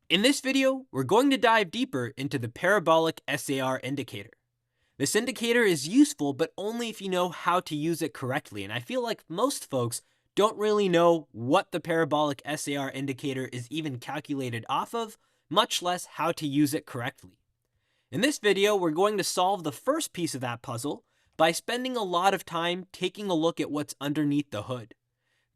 In this video, we're going to dive deeper into the Parabolic SAR indicator. This indicator is useful, but only if you know how to use it correctly, and I feel like most folks don't really know what the Parabolic SAR indicator is even calculated off of, much less how to use it correctly. In this video, we're going to solve the first piece of that puzzle by spending a lot of time taking a look at what's underneath the hood.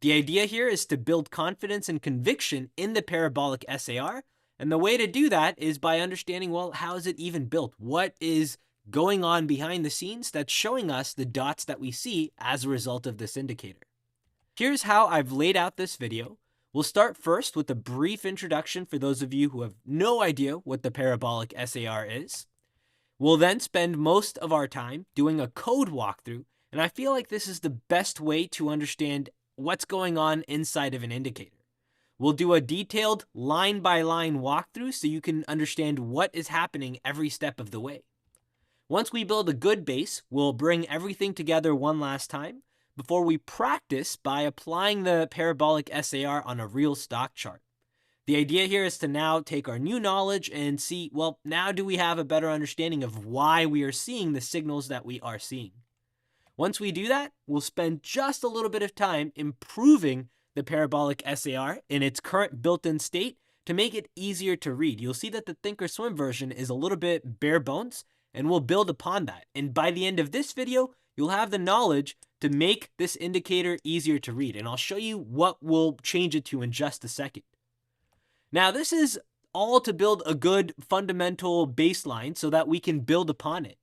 The idea here is to build confidence and conviction in the Parabolic SAR, and the way to do that is by understanding, well, how is it even built? What is going on behind the scenes that's showing us the dots that we see as a result of this indicator? Here's how I've laid out this video. We'll start first with a brief introduction for those of you who have no idea what the Parabolic SAR is. We'll then spend most of our time doing a code walkthrough, and I feel like this is the best way to understand what's going on inside of an indicator. We'll do a detailed line-by-line walkthrough so you can understand what is happening every step of the way. Once we build a good base, we'll bring everything together one last time before we practice by applying the Parabolic SAR on a real stock chart. The idea here is to now take our new knowledge and see, well, now do we have a better understanding of why we are seeing the signals that we are seeing? Once we do that, we'll spend just a little bit of time improving the Parabolic SAR in its current built-in state to make it easier to read. You'll see that the Thinkorswim version is a little bit bare bones, and we'll build upon that. And by the end of this video, you'll have the knowledge to make this indicator easier to read, and I'll show you what we'll change it to in just a second. Now, this is all to build a good fundamental baseline so that we can build upon it.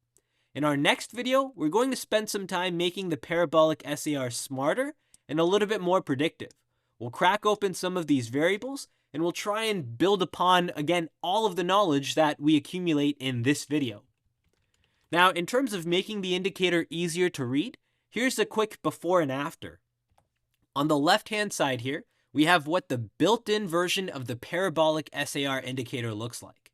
In our next video, we're going to spend some time making the Parabolic SAR smarter and a little bit more predictive. We'll crack open some of these variables, and we'll try and build upon, again, all of the knowledge that we accumulate in this video. Now, in terms of making the indicator easier to read, here's a quick before and after. On the left-hand side here, we have what the built-in version of the Parabolic SAR indicator looks like.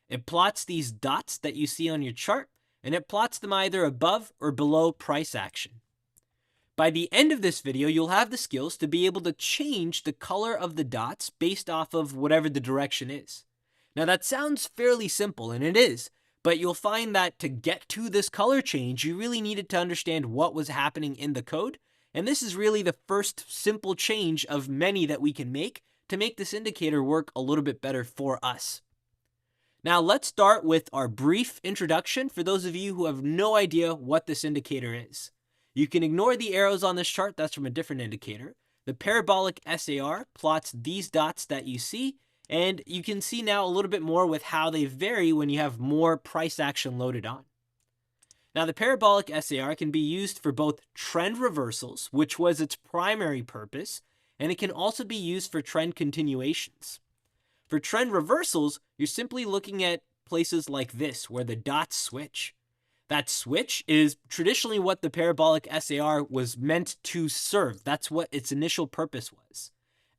It plots these dots that you see on your chart, and it plots them either above or below price action. By the end of this video, you'll have the skills to be able to change the color of the dots based off of whatever the direction is. Now that sounds fairly simple, and it is, but you'll find that to get to this color change, you really needed to understand what was happening in the code, and this is really the first simple change of many that we can make to make this indicator work a little bit better for us. Now let's start with our brief introduction for those of you who have no idea what this indicator is. You can ignore the arrows on this chart, that's from a different indicator. The Parabolic SAR plots these dots that you see, and you can see now a little bit more with how they vary when you have more price action loaded on. Now the Parabolic SAR can be used for both trend reversals, which was its primary purpose, and it can also be used for trend continuations. For trend reversals, you're simply looking at places like this, where the dots switch. That switch is traditionally what the Parabolic SAR was meant to serve. That's what its initial purpose was.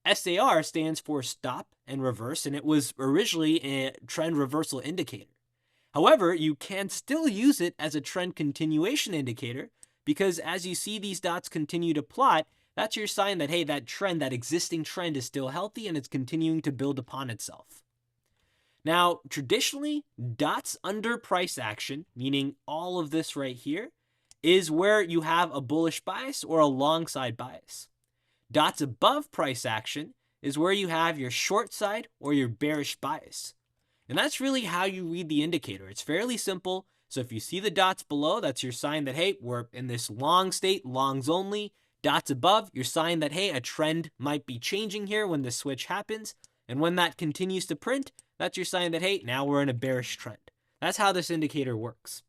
SAR stands for stop and reverse, and it was originally a trend reversal indicator. However, you can still use it as a trend continuation indicator because as you see these dots continue to plot, that's your sign that, hey, that trend, that existing trend is still healthy and it's continuing to build upon itself. Now, traditionally, dots under price action, meaning all of this right here, is where you have a bullish bias or a long side bias. Dots above price action is where you have your short side or your bearish bias. And that's really how you read the indicator. It's fairly simple. So if you see the dots below, that's your sign that, hey, we're in this long state, longs only. Dots above, your sign that, hey, a trend might be changing here when the switch happens. And when that continues to print, that's your sign that, hey, now we're in a bearish trend. That's how this indicator works.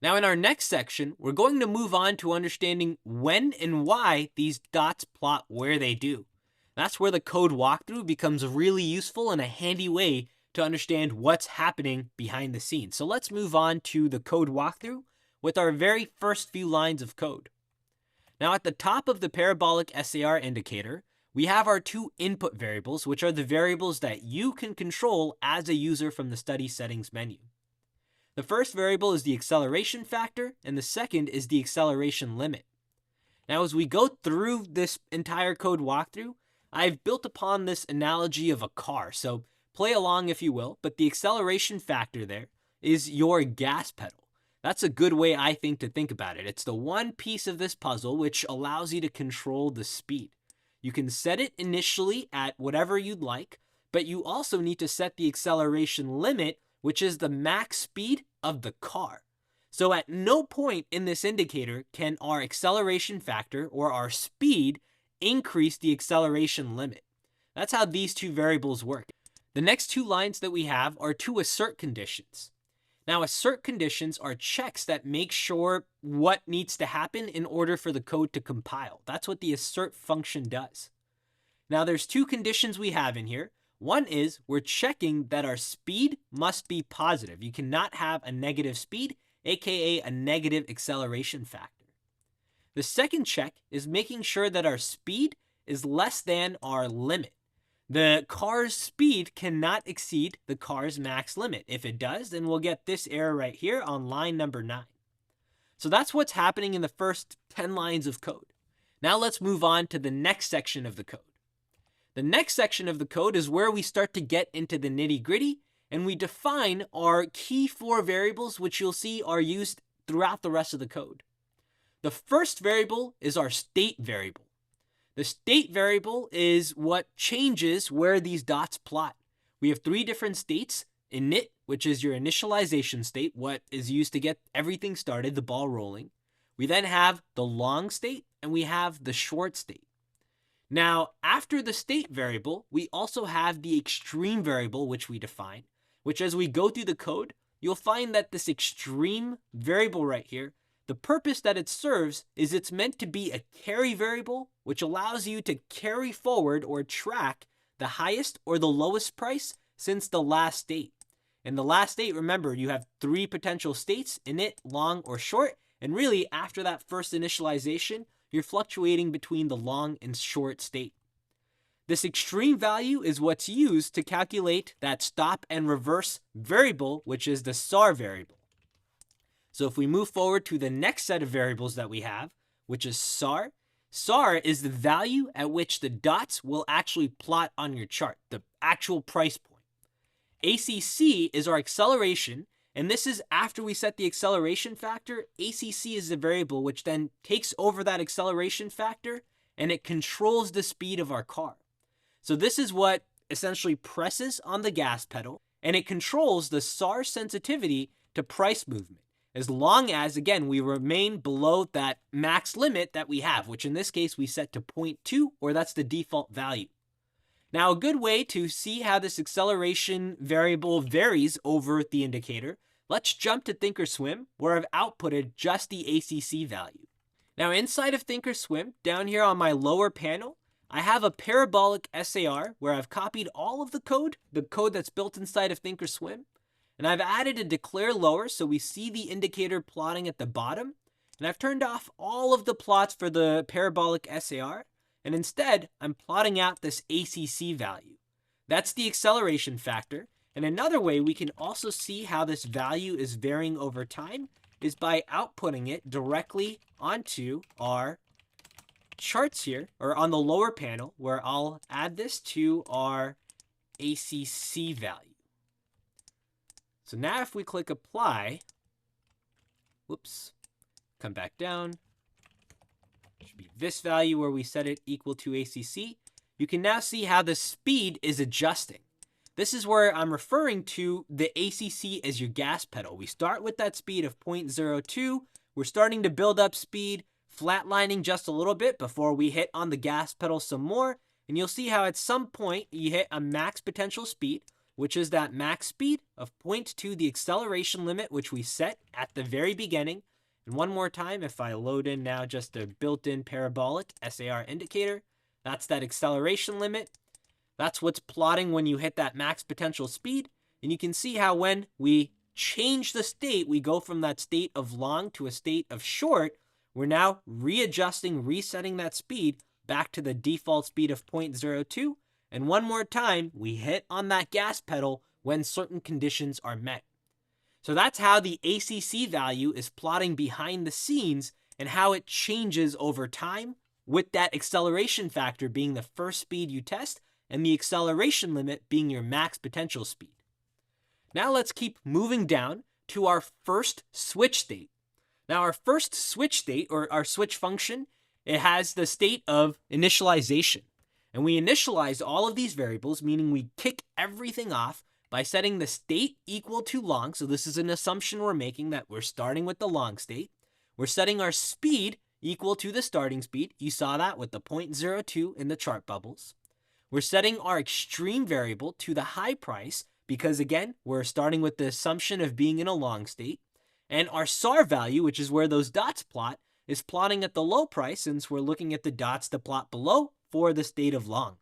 Now in our next section, we're going to move on to understanding when and why these dots plot where they do. That's where the code walkthrough becomes really useful and a handy way to understand what's happening behind the scenes. So let's move on to the code walkthrough with our very first few lines of code. Now at the top of the Parabolic SAR indicator, we have our two input variables, which are the variables that you can control as a user from the study settings menu. The first variable is the acceleration factor, and the second is the acceleration limit. Now, as we go through this entire code walkthrough, I've built upon this analogy of a car. So play along if you will, but the acceleration factor there is your gas pedal. That's a good way, I think, to think about it. It's the one piece of this puzzle which allows you to control the speed. You can set it initially at whatever you'd like, but you also need to set the acceleration limit, which is the max speed of the car. So at no point in this indicator can our acceleration factor or our speed increase the acceleration limit. That's how these two variables work. The next two lines that we have are two assert conditions. Now, assert conditions are checks that make sure what needs to happen in order for the code to compile. That's what the assert function does. Now, there's two conditions we have in here. One is we're checking that our speed must be positive. You cannot have a negative speed, aka a negative acceleration factor. The second check is making sure that our speed is less than our limit. The car's speed cannot exceed the car's max limit. If it does, then we'll get this error right here on line number 9. So that's what's happening in the first 10 lines of code. Now let's move on to the next section of the code. The next section of the code is where we start to get into the nitty-gritty, and we define our key 4 variables, which you'll see are used throughout the rest of the code. The first variable is our state variable. The state variable is what changes where these dots plot. We have 3 different states: init, which is your initialization state, what is used to get everything started, the ball rolling. We then have the long state, and we have the short state. Now, after the state variable, we also have the extreme variable, which we define, which as we go through the code, you'll find that this extreme variable right here, the purpose that it serves is it's meant to be a carry variable, which allows you to carry forward or track the highest or the lowest price since the last state. In the last state, remember, you have 3 potential states: init, long, or short. And really, after that first initialization, you're fluctuating between the long and short state. This extreme value is what's used to calculate that stop and reverse variable, which is the SAR variable. So if we move forward to the next set of variables that we have, which is SAR, SAR is the value at which the dots will actually plot on your chart, the actual price point. ACC is our acceleration, and this is after we set the acceleration factor. ACC is the variable which then takes over that acceleration factor, and it controls the speed of our car. So this is what essentially presses on the gas pedal, and it controls the SAR sensitivity to price movement, as long as, again, we remain below that max limit that we have, which in this case we set to 0.2, or that's the default value. Now, a good way to see how this acceleration variable varies over the indicator, let's jump to thinkorswim, where I've outputted just the ACC value. Now, inside of thinkorswim, down here on my lower panel, I have a Parabolic SAR where I've copied all of the code that's built inside of thinkorswim, and I've added a declare lower so we see the indicator plotting at the bottom, and I've turned off all of the plots for the Parabolic SAR, and instead I'm plotting out this ACC value. That's the acceleration factor, and another way we can also see how this value is varying over time is by outputting it directly onto our charts here, or on the lower panel, where I'll add this to our ACC value. So now if we click apply, come back down, it should be this value where we set it equal to ACC. You can now see how the speed is adjusting. This is where I'm referring to the ACC as your gas pedal. We start with that speed of 0.02. We're starting to build up speed, flatlining just a little bit before we hit on the gas pedal some more. And you'll see how at some point you hit a max potential speed, which is that max speed of 0.2, the acceleration limit, which we set at the very beginning. And one more time, if I load in now just a built-in Parabolic SAR indicator, that's that acceleration limit. That's what's plotting when you hit that max potential speed. And you can see how when we change the state, we go from that state of long to a state of short. We're now readjusting, resetting that speed back to the default speed of 0.02. And one more time, we hit on that gas pedal when certain conditions are met. So that's how the ACC value is plotting behind the scenes and how it changes over time, with that acceleration factor being the first speed you test and the acceleration limit being your max potential speed. Now let's keep moving down to our first switch state. Now our first switch state, or our switch function, it has the state of initialization. And we initialize all of these variables, meaning we kick everything off by setting the state equal to long. So this is an assumption we're making that we're starting with the long state. We're setting our speed equal to the starting speed. You saw that with the 0.02 in the chart bubbles. We're setting our extreme variable to the high price because, again, we're starting with the assumption of being in a long state. And our SAR value, which is where those dots plot, is plotting at the low price since we're looking at the dots to plot below for the state of long.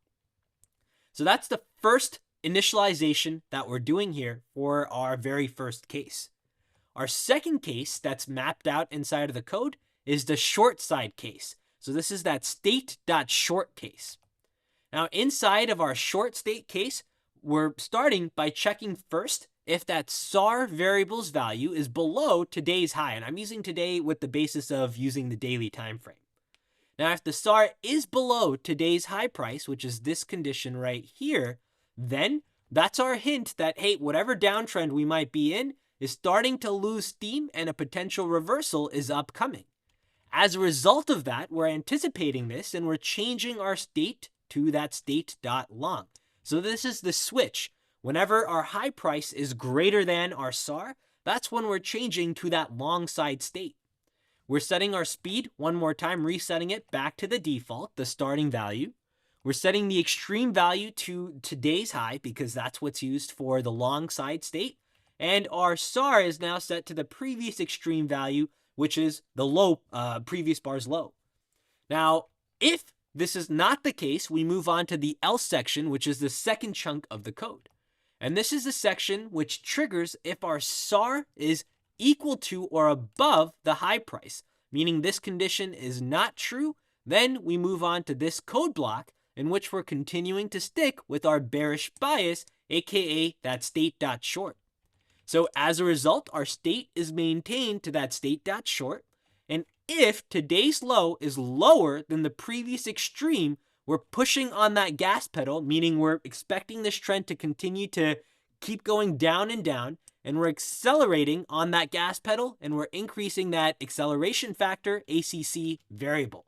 So that's the first initialization that we're doing here for our very first case. Our second case that's mapped out inside of the code is the short side case. So this is that state.short case. Now inside of our short state case, we're starting by checking first if that SAR variable's value is below today's high. And I'm using today with the basis of using the daily time frame. Now, if the SAR is below today's high price, which is this condition right here, then that's our hint that, hey, whatever downtrend we might be in is starting to lose steam and a potential reversal is upcoming. As a result of that, we're anticipating this and we're changing our state to that state.long. So this is the switch. Whenever our high price is greater than our SAR, that's when we're changing to that long side state. We're setting our speed one more time, resetting it back to the default, the starting value. We're setting the extreme value to today's high because that's what's used for the long side state. And our SAR is now set to the previous extreme value, which is the low, previous bar's low. Now, if this is not the case, we move on to the else section, which is the second chunk of the code. And this is the section which triggers if our SAR is equal to or above the high price, meaning this condition is not true. Then we move on to this code block in which we're continuing to stick with our bearish bias, aka that state.short. So as a result, our state is maintained to that state.short. And if today's low is lower than the previous extreme, we're pushing on that gas pedal, meaning we're expecting this trend to continue to keep going down and down, and we're accelerating on that gas pedal, and we're increasing that acceleration factor, ACC variable.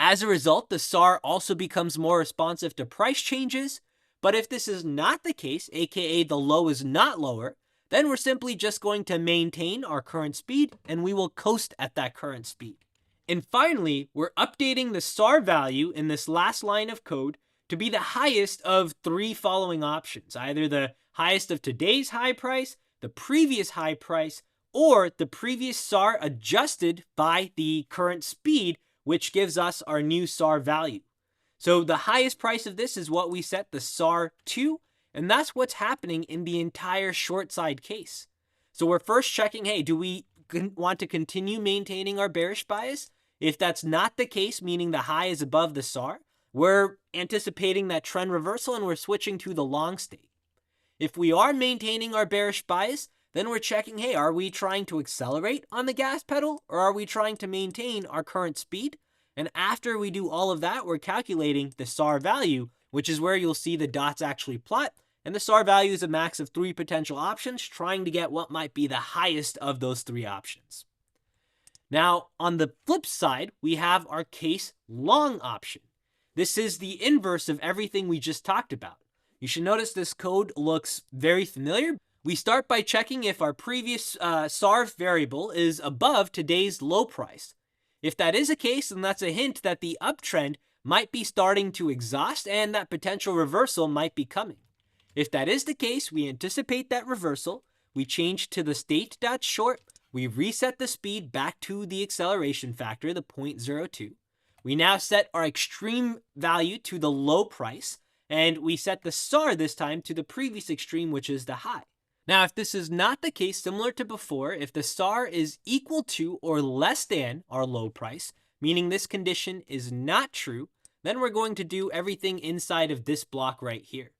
As a result, the SAR also becomes more responsive to price changes, but if this is not the case, aka the low is not lower, then we're simply just going to maintain our current speed, and we will coast at that current speed. And finally, we're updating the SAR value in this last line of code to be the highest of three following options, either the highest of today's high price, the previous high price, or the previous SAR adjusted by the current speed, which gives us our new SAR value. So the highest price of this is what we set the SAR to, and that's what's happening in the entire short side case. So we're first checking, hey, do we want to continue maintaining our bearish bias? If that's not the case, meaning the high is above the SAR, we're anticipating that trend reversal and we're switching to the long state. If we are maintaining our bearish bias, then we're checking, hey, are we trying to accelerate on the gas pedal or are we trying to maintain our current speed? And after we do all of that, we're calculating the SAR value, which is where you'll see the dots actually plot. And the SAR value is a max of 3 potential options, trying to get what might be the highest of those 3 options. Now, on the flip side, we have our case long option. This is the inverse of everything we just talked about. You should notice this code looks very familiar. We start by checking if our previous SAR variable is above today's low price. If that is the case, then that's a hint that the uptrend might be starting to exhaust and that potential reversal might be coming. If that is the case, we anticipate that reversal, we change to the state.short, we reset the speed back to the acceleration factor, the 0.02. We now set our extreme value to the low price, and we set the SAR this time to the previous extreme, which is the high. Now, if this is not the case, similar to before, if the SAR is equal to or less than our low price, meaning this condition is not true, then we're going to do everything inside of this block right here.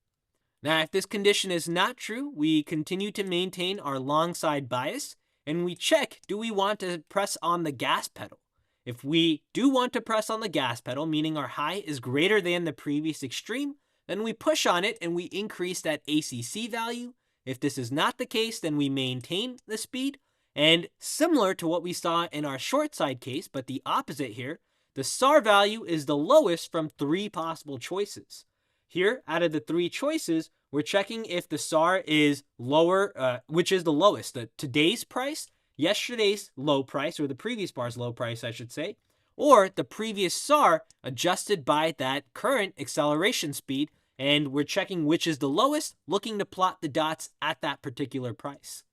Now, if this condition is not true, we continue to maintain our long side bias, and we check, do we want to press on the gas pedal? If we do want to press on the gas pedal, meaning our high is greater than the previous extreme, then we push on it and we increase that ACC value. If this is not the case, then we maintain the speed. And similar to what we saw in our short side case, but the opposite here, the SAR value is the lowest from 3 possible choices. Here, out of the 3 choices, we're checking if the SAR is lower, which is the lowest, today's price, yesterday's low price, or the previous bar's low price, I should say, or the previous SAR adjusted by that current acceleration speed, and we're checking which is the lowest, looking to plot the dots at that particular price.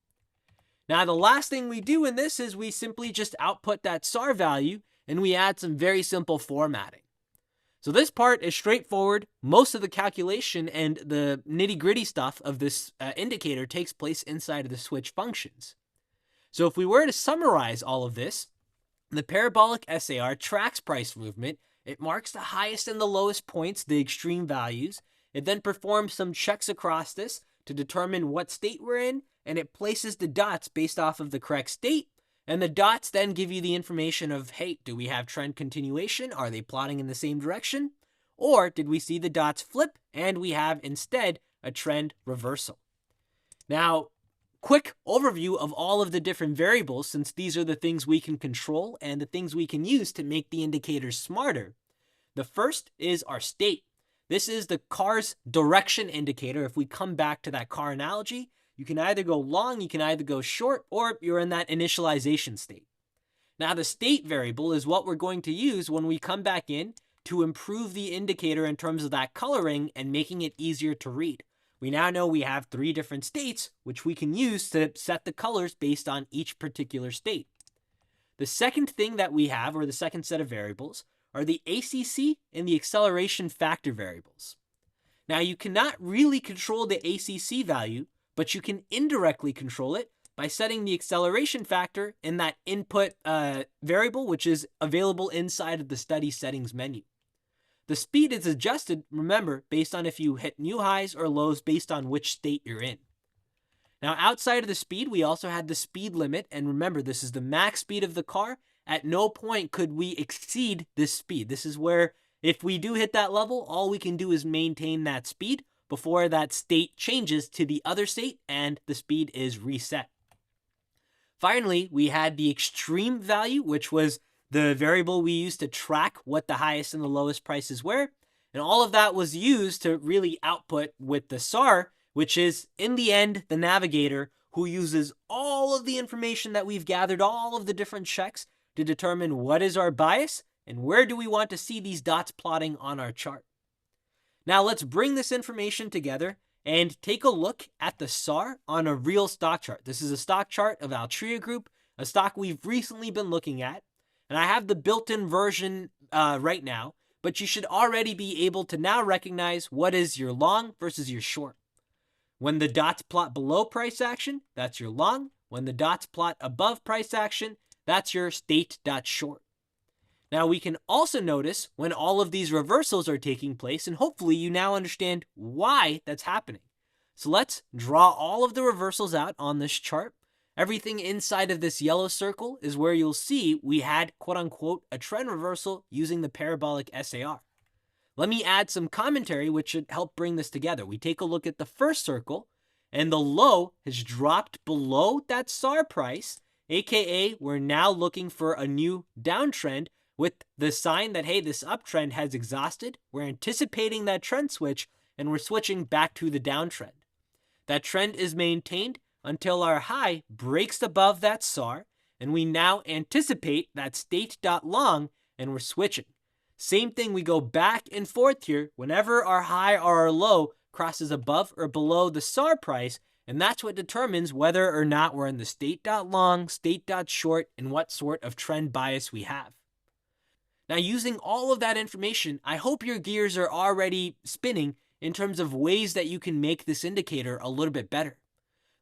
Now, the last thing we do in this is we simply just output that SAR value and we add some very simple formatting. So this part is straightforward. Most of the calculation and the nitty-gritty stuff of this indicator takes place inside of the switch functions. So if we were to summarize all of this, the parabolic SAR tracks price movement. It marks the highest and the lowest points, the extreme values. It then performs some checks across this to determine what state we're in, and it places the dots based off of the correct state. And the dots then give you the information of, hey, do we have trend continuation? Are they plotting in the same direction? Or did we see the dots flip and we have instead a trend reversal? Now, quick overview of all of the different variables, since these are the things we can control and the things we can use to make the indicators smarter. The first is our state. This is the car's direction indicator. If we come back to that car analogy, you can either go long, you can either go short, or you're in that initialization state. Now, the state variable is what we're going to use when we come back in to improve the indicator in terms of that coloring and making it easier to read. We now know we have 3 different states, which we can use to set the colors based on each particular state. The second thing that we have, or the second set of variables, are the ACC and the acceleration factor variables. Now, you cannot really control the ACC value, but you can indirectly control it by setting the acceleration factor in that input variable, which is available inside of the study settings menu. The speed is adjusted, remember, based on if you hit new highs or lows based on which state you're in. Now, outside of the speed, we also had the speed limit, and remember, this is the max speed of the car. At no point could we exceed this speed. This is where, if we do hit that level, all we can do is maintain that speed before that state changes to the other state and the speed is reset. Finally, we had the extreme value, which was the variable we used to track what the highest and the lowest prices were. And all of that was used to really output with the SAR, which is, in the end, the navigator who uses all of the information that we've gathered, all of the different checks, to determine what is our bias and where do we want to see these dots plotting on our chart. Now let's bring this information together and take a look at the SAR on a real stock chart. This is a stock chart of Altria Group, a stock we've recently been looking at. And I have the built-in version right now, but you should already be able to now recognize what is your long versus your short. When the dots plot below price action, that's your long. When the dots plot above price action, that's your state.short. Now, we can also notice when all of these reversals are taking place, and hopefully you now understand why that's happening. So let's draw all of the reversals out on this chart. Everything inside of this yellow circle is where you'll see we had, quote unquote, a trend reversal using the parabolic SAR. Let me add some commentary which should help bring this together. We take a look at the first circle, and the low has dropped below that SAR price, aka we're now looking for a new downtrend with the sign that, hey, this uptrend has exhausted. We're anticipating that trend switch, and we're switching back to the downtrend. That trend is maintained until our high breaks above that SAR, and we now anticipate that state.long, and we're switching. Same thing, we go back and forth here whenever our high or our low crosses above or below the SAR price, and that's what determines whether or not we're in the state.long, state.short, and what sort of trend bias we have. Now, using all of that information, I hope your gears are already spinning in terms of ways that you can make this indicator a little bit better.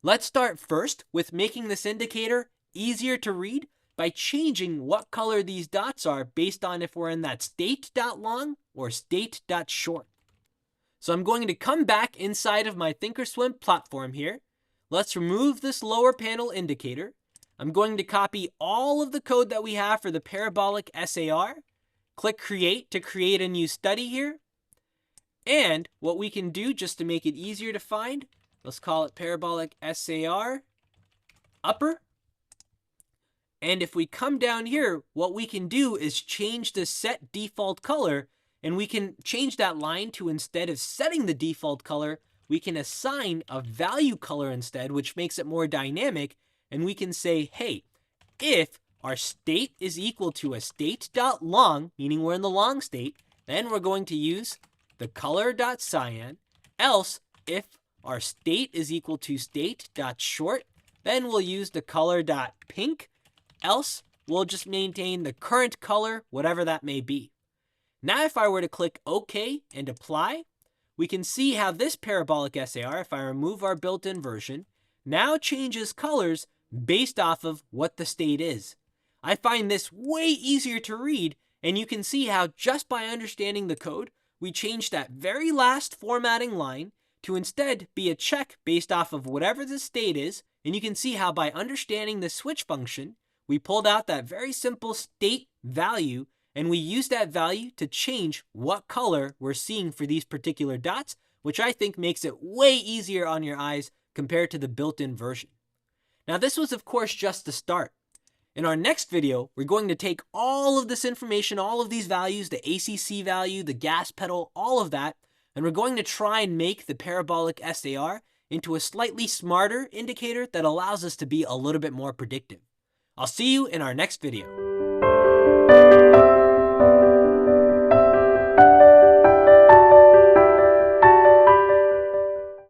Let's start first with making this indicator easier to read by changing what color these dots are based on if we're in that state.long or state.short. So I'm going to come back inside of my Thinkorswim platform here. Let's remove this lower panel indicator. I'm going to copy all of the code that we have for the parabolic SAR. Click Create to create a new study here. And what we can do just to make it easier to find, let's call it Parabolic SAR upper. And if we come down here, what we can do is change the set default color, and we can change that line to, instead of setting the default color, we can assign a value color instead, which makes it more dynamic. And we can say, hey, if our state is equal to a state.long, meaning we're in the long state, then we're going to use the color.cyan. Else, if our state is equal to state.short, then we'll use the color.pink. Else, we'll just maintain the current color, whatever that may be. Now, if I were to click OK and apply, we can see how this Parabolic SAR, if I remove our built-in version, now changes colors based off of what the state is. I find this way easier to read, and you can see how just by understanding the code, we changed that very last formatting line to instead be a check based off of whatever the state is. And you can see how by understanding the switch function, we pulled out that very simple state value, and we used that value to change what color we're seeing for these particular dots, which I think makes it way easier on your eyes compared to the built-in version. Now, this was of course just the start. In our next video, we're going to take all of this information, all of these values, the ACC value, the gas pedal, all of that, and we're going to try and make the Parabolic SAR into a slightly smarter indicator that allows us to be a little bit more predictive. I'll see you in our next video.